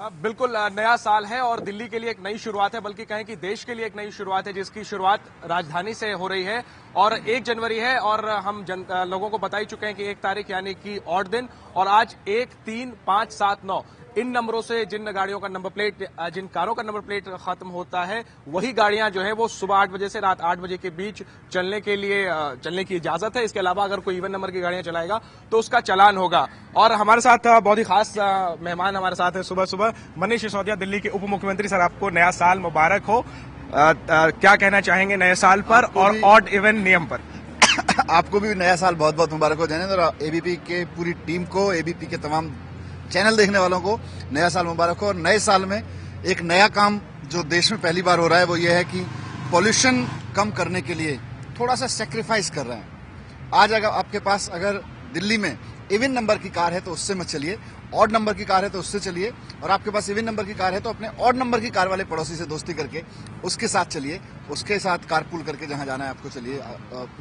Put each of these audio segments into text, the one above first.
बिल्कुल नया साल है और दिल्ली के लिए एक नई शुरुआत है, बल्कि कहें कि देश के लिए एक नई शुरुआत है, जिसकी शुरुआत राजधानी से हो रही है। और 1 जनवरी है और हम लोगों को बता ही चुके हैं कि 1 तारीख यानी कि ऑड दिन, और आज 1, 3, 5, 7, 9 इन नंबरों से जिन गाड़ियों का नंबर प्लेट, जिन कारों का नंबर प्लेट खत्म होता है, वही गाड़ियां जो है वो सुबह 8 बजे से रात 8 बजे के बीच चलने की इजाजत है। इसके अलावा अगर कोई इवन नंबर की गाड़ियां चलाएगा तो उसका चालान होगा। और हमारे साथ बहुत ही खास मेहमान हमारे साथ है सुबह सुबह, मनीष सिसोदिया, दिल्ली के उप मुख्यमंत्री। सर, आपको नया साल मुबारक हो। क्या कहना चाहेंगे नए साल पर और ऑड इवन नियम पर? आपको भी नया साल बहुत बहुत मुबारक हो जैनेंद्र, और एबीपी के पूरी टीम को, एबीपी के तमाम चैनल देखने वालों को नया साल मुबारक हो। और नए साल में एक नया काम जो देश में पहली बार हो रहा है वो ये है कि पॉल्यूशन कम करने के लिए थोड़ा सा सेक्रीफाइस कर रहे हैं। आज अगर आपके पास अगर दिल्ली में इवन नंबर की कार है तो उससे मत चलिए, ऑड नंबर की कार है तो उससे चलिए, और आपके पास इवन नंबर की कार है तो अपने ऑड नंबर की कार वाले पड़ोसी से दोस्ती करके उसके साथ चलिए, उसके साथ कारपूल करके जहां जाना है आपको चलिए,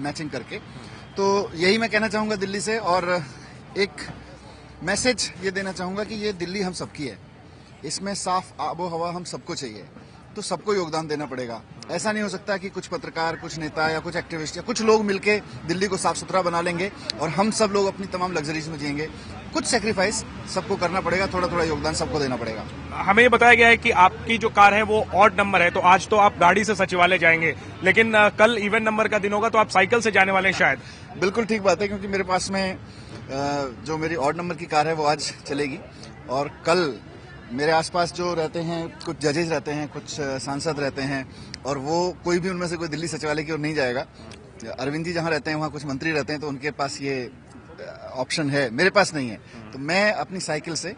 मैचिंग करके। तो यही मैं कहना चाहूंगा दिल्ली से, और एक मैसेज ये देना चाहूंगा कि ये दिल्ली हम सबकी है, इसमें साफ आबो हवा हम सबको चाहिए, तो सबको योगदान देना पड़ेगा। ऐसा नहीं हो सकता कि कुछ पत्रकार, कुछ नेता या कुछ एक्टिविस्ट या कुछ लोग मिलके दिल्ली को साफ सुथरा बना लेंगे और हम सब लोग अपनी तमाम लग्जरीज में जिएंगे। कुछ सेक्रीफाइस सबको करना पड़ेगा, थोड़ा थोड़ा योगदान सबको देना पड़ेगा। हमें ये बताया गया है कि आपकी जो कार है वो ऑड नंबर है, तो आज तो आप गाड़ी से सचिवालय जाएंगे, लेकिन कल इवन नंबर का दिन होगा तो आप साइकिल से जाने वाले हैं शायद। बिल्कुल ठीक बात है, क्योंकि मेरे पास में जो मेरी ऑड नंबर की कार है वो आज चलेगी, और कल मेरे आसपास जो रहते हैं, कुछ जजेस रहते हैं, कुछ सांसद रहते हैं, और वो कोई भी उनमें से कोई दिल्ली सचिवालय की ओर नहीं जाएगा। अरविंद जी जहां रहते हैं वहां कुछ मंत्री रहते हैं, तो उनके पास ये ऑप्शन है, मेरे पास नहीं है। तो मैं अपनी साइकिल से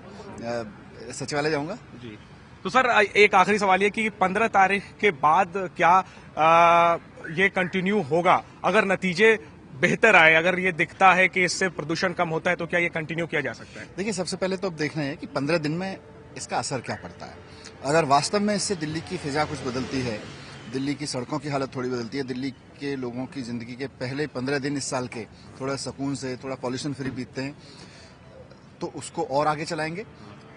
सचिवालय जाऊंगा जी। तो सर, एक आखिरी सवाल ये कि 15 तारीख के बाद क्या ये कंटिन्यू होगा? अगर नतीजे बेहतर आए, अगर ये दिखता है कि इससे प्रदूषण कम होता है, तो क्या ये कंटिन्यू किया जा सकता है? देखिए, सबसे पहले तो अब देखना है कि 15 दिन में इसका असर क्या पड़ता है। अगर वास्तव में इससे दिल्ली की फिजा कुछ बदलती है, दिल्ली की सड़कों की हालत थोड़ी बदलती है, दिल्ली के लोगों की जिंदगी के पहले 15 दिन इस साल के थोड़ा सुकून से, थोड़ा पॉल्यूशन फ्री बीतते हैं, तो उसको और आगे चलाएंगे।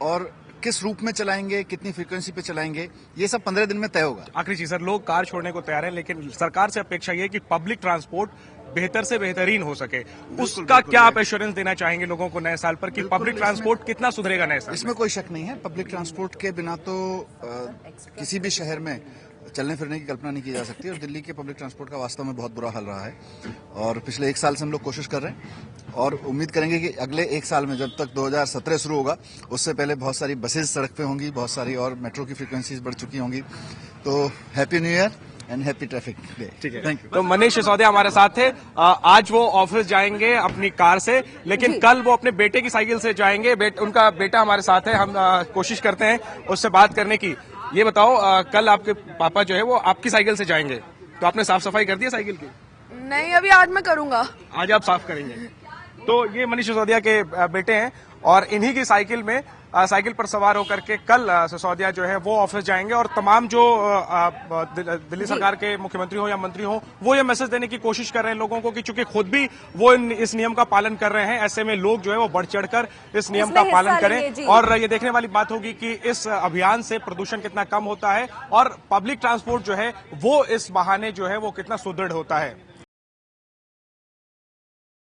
और किस रूप में चलाएंगे, कितनी फ्रीक्वेंसी पे चलाएंगे, ये सब 15 दिन में तय होगा। आखिरी चीज सर, लोग कार छोड़ने को तैयार हैं, लेकिन सरकार से अपेक्षा ये कि पब्लिक ट्रांसपोर्ट बेहतर से बेहतरीन हो सके। उसका क्या आप एश्योरेंस देना चाहेंगे लोगों को नए साल पर कि पब्लिक ट्रांसपोर्ट कितना सुधरेगा नए साल? इसमें कोई शक नहीं है, पब्लिक ट्रांसपोर्ट के बिना तो किसी भी शहर में चलने फिरने की कल्पना नहीं की जा सकती, और दिल्ली के पब्लिक ट्रांसपोर्ट का वास्तव में बहुत बुरा हाल रहा है। और पिछले 1 साल से हम लोग कोशिश कर रहे हैं, और उम्मीद करेंगे कि अगले 1 साल में, जब तक 2017 शुरू होगा, उससे पहले बहुत सारी बसेज सड़क पे होंगी, बहुत सारी और मेट्रो की फ्रीक्वेंसीज बढ़ चुकी होंगी। तो happy new year and happy traffic day. ठीक है, थैंक यू। तो मनीष सिसोदिया हमारे साथ थे। आज वो ऑफिस जाएंगे अपनी कार से, लेकिन कल वो अपने बेटे की साइकिल से जाएंगे। उनका बेटा हमारे साथ है, हम कोशिश करते हैं उससे बात करने की। ये बताओ, कल आपके पापा जो है वो आपकी साइकिल से जाएंगे, तो आपने साफ सफाई कर दी है साइकिल की? नहीं, अभी आज मैं करूंगा। आज आप साफ करेंगे? तो ये मनीष सिसोदिया के बेटे हैं, और इन्हीं की साइकिल पर सवार होकर के कल सिसोदिया जो है वो ऑफिस जाएंगे। और तमाम जो दिल्ली सरकार के मुख्यमंत्री हो या मंत्री हो, वो ये मैसेज देने की कोशिश कर रहे हैं लोगों को कि चूंकि खुद भी वो इस नियम का पालन कर रहे हैं, ऐसे में लोग जो है वो बढ़ चढ़कर इस नियम का पालन करें। और ये देखने वाली बात होगी कि इस अभियान से प्रदूषण कितना कम होता है और पब्लिक ट्रांसपोर्ट जो है वो इस बहाने जो है वो कितना सुदृढ़ होता है।